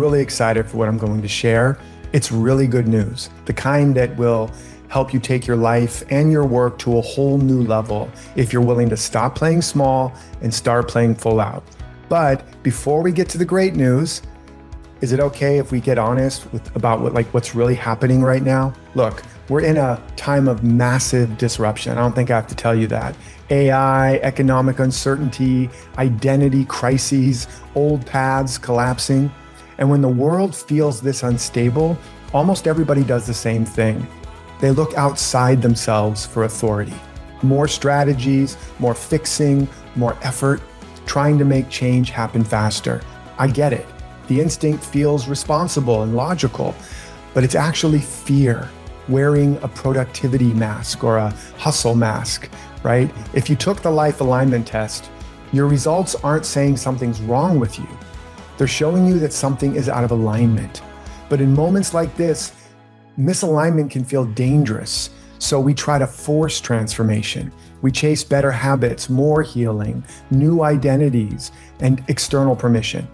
really excited for what I'm going to share. It's really good news, the kind that will help you take your life and your work to a whole new level if you're willing to stop playing small and start playing full out. But before we get to the great news, is it okay if we get honest about what's really happening right now? Look, we're in a time of massive disruption. I don't think I have to tell you that. AI, economic uncertainty, identity crises, old paths collapsing. And when the world feels this unstable, almost everybody does the same thing. They look outside themselves for authority. More strategies, more fixing, more effort, trying to make change happen faster. I get it. The instinct feels responsible and logical, but it's actually fear, wearing a productivity mask or a hustle mask, right? If you took the life alignment test, your results aren't saying something's wrong with you. They're showing you that something is out of alignment. But in moments like this, misalignment can feel dangerous. So we try to force transformation. We chase better habits, more healing, new identities, and external permission.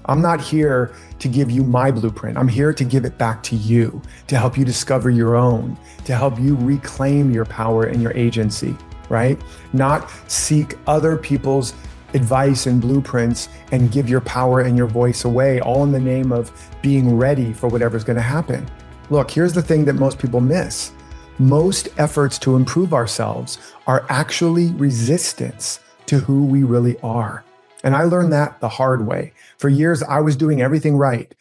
I'm not here to give you my blueprint. I'm here to give it back to you, to help you discover your own, to help you reclaim your power and your agency, right? Not seek other people's advice and blueprints and give your power and your voice away, all in the name of being ready for whatever's going to happen. Look, here's the thing that most people miss. Most efforts to improve ourselves are actually resistance to who we really are. And I learned that the hard way. For years, I was doing everything right.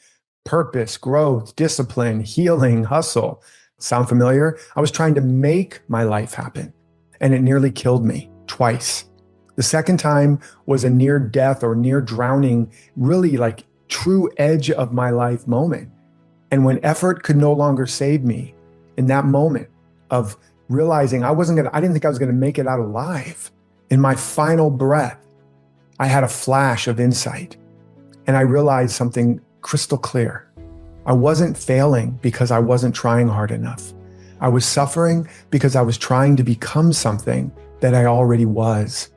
Purpose, growth, discipline, healing, hustle. Sound familiar? I was trying to make my life happen, and it nearly killed me twice. The second time was a near death or near drowning, really like true edge of my life moment. And when effort could no longer save me, in that moment of realizing I didn't think I was gonna make it out alive, in my final breath, I had a flash of insight, and I realized something crystal clear. I wasn't failing because I wasn't trying hard enough. I was suffering because I was trying to become something that I already was.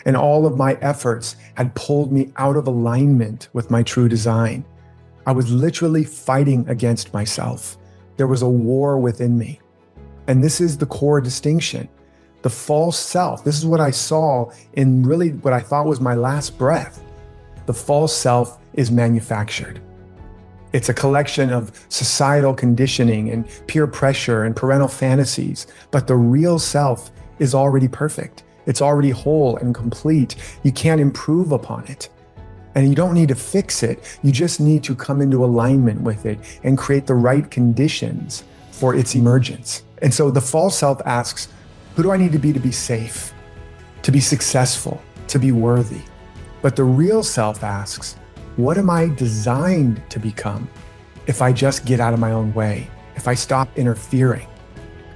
And all of my efforts had pulled me out of alignment with my true design. I was literally fighting against myself. There was a war within me. And this is the core distinction. The false self, this is what I saw in really what I thought was my last breath. The false self is manufactured. It's a collection of societal conditioning and peer pressure and parental fantasies, but the real self is already perfect. It's already whole and complete. You can't improve upon it. And you don't need to fix it. You just need to come into alignment with it and create the right conditions for its emergence. And so the false self asks, who do I need to be safe, to be successful, to be worthy? But the real self asks, what am I designed to become if I just get out of my own way, if I stop interfering?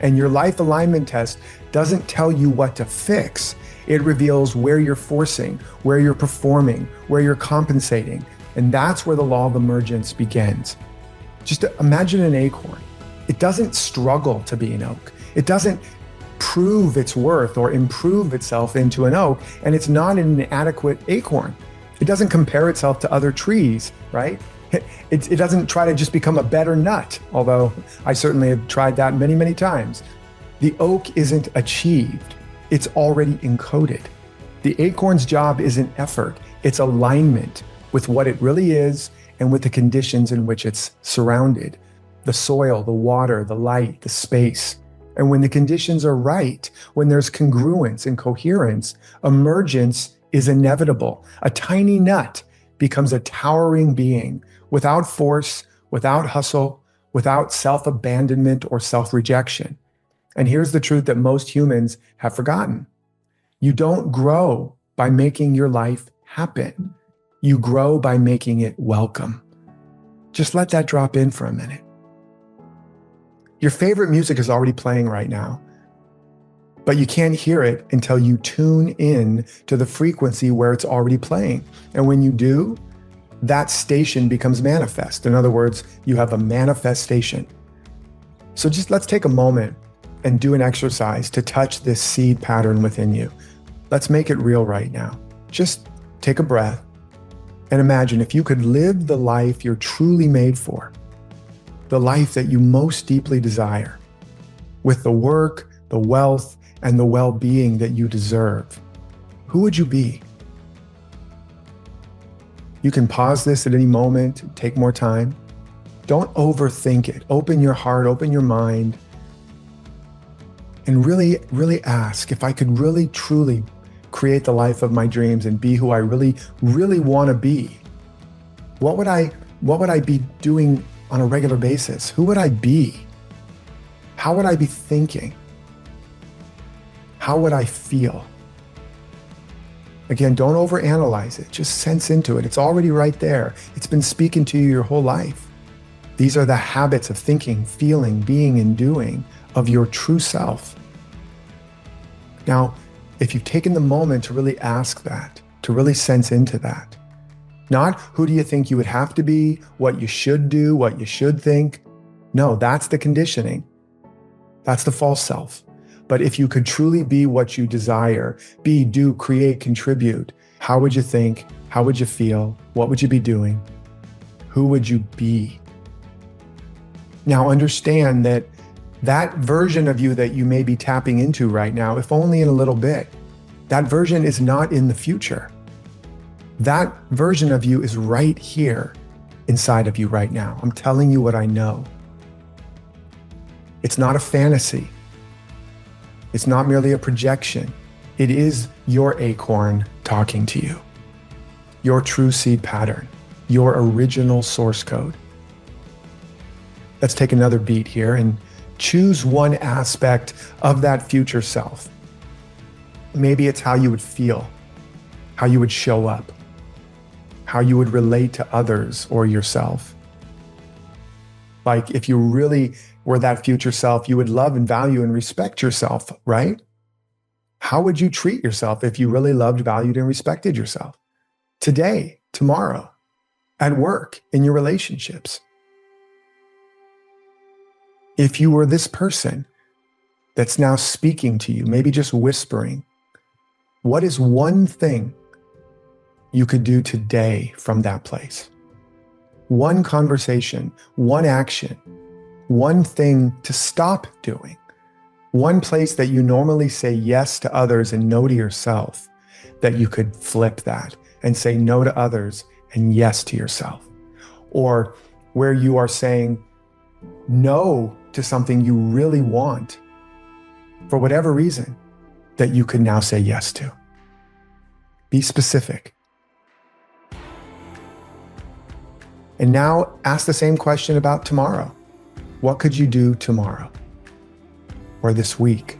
And your life alignment test doesn't tell you what to fix. It reveals where you're forcing, where you're performing, where you're compensating. And that's where the law of emergence begins. Just imagine an acorn. It doesn't struggle to be an oak. It doesn't prove its worth or improve itself into an oak, and it's not an inadequate acorn. It doesn't compare itself to other trees, right? It doesn't try to just become a better nut, although I certainly have tried that many, many times. The oak isn't achieved, it's already encoded. The acorn's job isn't effort, it's alignment with what it really is and with the conditions in which it's surrounded. The soil, the water, the light, the space. And when the conditions are right, when there's congruence and coherence, emergence is inevitable. A tiny nut becomes a towering being without force, without hustle, without self-abandonment or self-rejection. And here's the truth that most humans have forgotten. You don't grow by making your life happen. You grow by making it welcome. Just let that drop in for a minute. Your favorite music is already playing right now, but you can't hear it until you tune in to the frequency where it's already playing. And when you do, that station becomes manifest. In other words, you have a manifestation. So just let's take a moment and do an exercise to touch this seed pattern within you. Let's make it real right now. Just take a breath And imagine if you could live the life you're truly made for, the life that you most deeply desire, with the work, the wealth, and the well-being that you deserve. Who would you be? You can pause this at any moment, take more time. Don't overthink it. Open your heart, open your mind, and really, really ask, if I could really, truly create the life of my dreams and be who I really, really want to be, what would I be doing on a regular basis? Who would I be? How would I be thinking? How would I feel? Again, don't overanalyze it. Just sense into it. It's already right there. It's been speaking to you your whole life. These are the habits of thinking, feeling, being, and doing of your true self. Now, if you've taken the moment to really ask that, to really sense into that, not who do you think you would have to be, what you should do, what you should think. No, that's the conditioning. That's the false self. But if you could truly be what you desire, be, do, create, contribute, how would you think? How would you feel? What would you be doing? Who would you be? Now understand that that version of you that you may be tapping into right now, if only in a little bit, that version is not in the future. That version of you is right here inside of you right now. I'm telling you what I know. It's not a fantasy. It's not merely a projection. It is your acorn talking to you, your true seed pattern, your original source code. Let's take another beat here and choose one aspect of that future self. Maybe it's how you would feel, how you would show up, how you would relate to others or yourself. Like if you really were that future self, you would love and value and respect yourself, right? How would you treat yourself if you really loved, valued, and respected yourself? Today, tomorrow, at work, in your relationships. If you were this person that's now speaking to you, maybe just whispering, what is one thing you could do today from that place? One conversation, one action, one thing to stop doing, one place that you normally say yes to others and no to yourself, that you could flip that and say no to others and yes to yourself. Or where you are saying no to something you really want for whatever reason that you could now say yes to. Be specific. And now ask the same question about tomorrow. What could you do tomorrow or this week?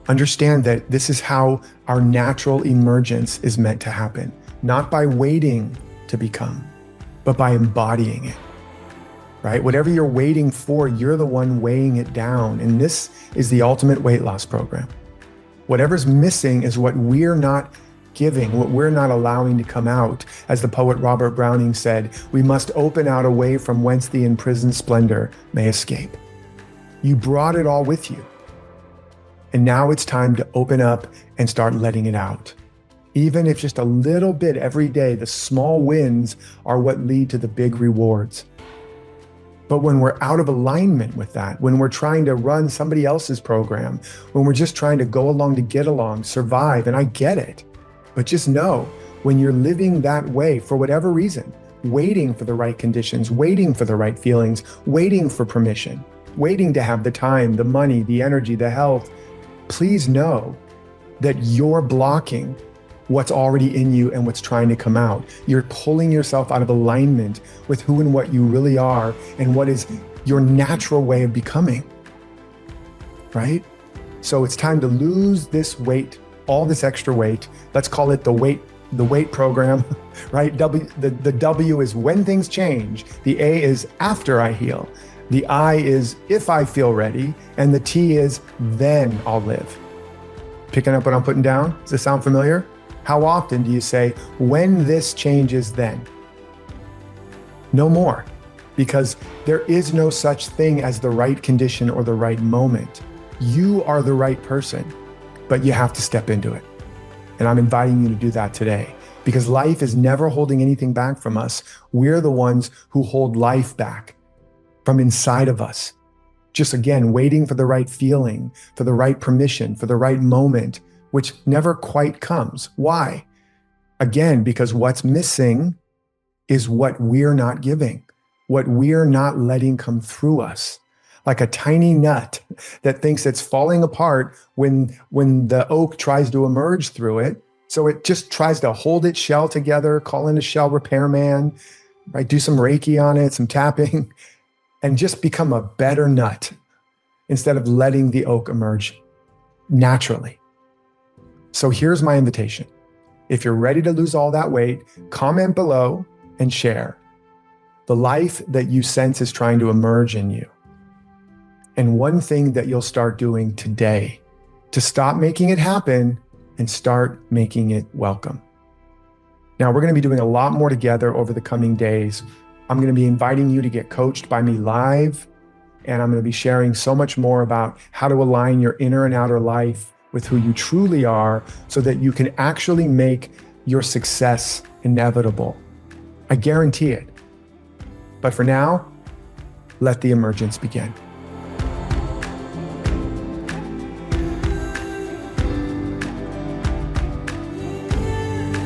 Understand that this is how our natural emergence is meant to happen, not by waiting to become, but by embodying it, right? Whatever you're waiting for, you're the one weighing it down. And this is the ultimate weight loss program. Whatever's missing is what we're not giving, what we're not allowing to come out. As the poet Robert Browning said, we must open out a way from whence the imprisoned splendor may escape. You brought it all with you. And now it's time to open up and start letting it out. Even if just a little bit every day, the small wins are what lead to the big rewards. But when we're out of alignment with that, when we're trying to run somebody else's program, when we're just trying to go along to get along, survive, and I get it, but just know when you're living that way for whatever reason, waiting for the right conditions, waiting for the right feelings, waiting for permission, waiting to have the time, the money, the energy, the health, please know that you're blocking what's already in you and what's trying to come out. You're pulling yourself out of alignment with who and what you really are and what is your natural way of becoming, right? So it's time to lose this weight, all this extra weight. Let's call it the weight program, right? The W is when things change. The A is after I heal. The I is if I feel ready. And the T is then I'll live. Picking up what I'm putting down? Does this sound familiar? How often do you say, when this changes, then? No more, because there is no such thing as the right condition or the right moment. You are the right person, but you have to step into it. And I'm inviting you to do that today, because life is never holding anything back from us. We're the ones who hold life back from inside of us. Just again, waiting for the right feeling, for the right permission, for the right moment, which never quite comes. Why? Again, because what's missing is what we're not giving, what we're not letting come through us. Like a tiny nut that thinks it's falling apart when the oak tries to emerge through it. So it just tries to hold its shell together, call in a shell repairman, right? Do some Reiki on it, some tapping, and just become a better nut instead of letting the oak emerge naturally. So here's my invitation. If you're ready to lose all that weight, comment below and share the life that you sense is trying to emerge in you. And one thing that you'll start doing today to stop making it happen and start making it welcome. Now, we're going to be doing a lot more together over the coming days. I'm going to be inviting you to get coached by me live, and I'm going to be sharing so much more about how to align your inner and outer life with who you truly are so that you can actually make your success inevitable. I guarantee it. But for now, let the emergence begin.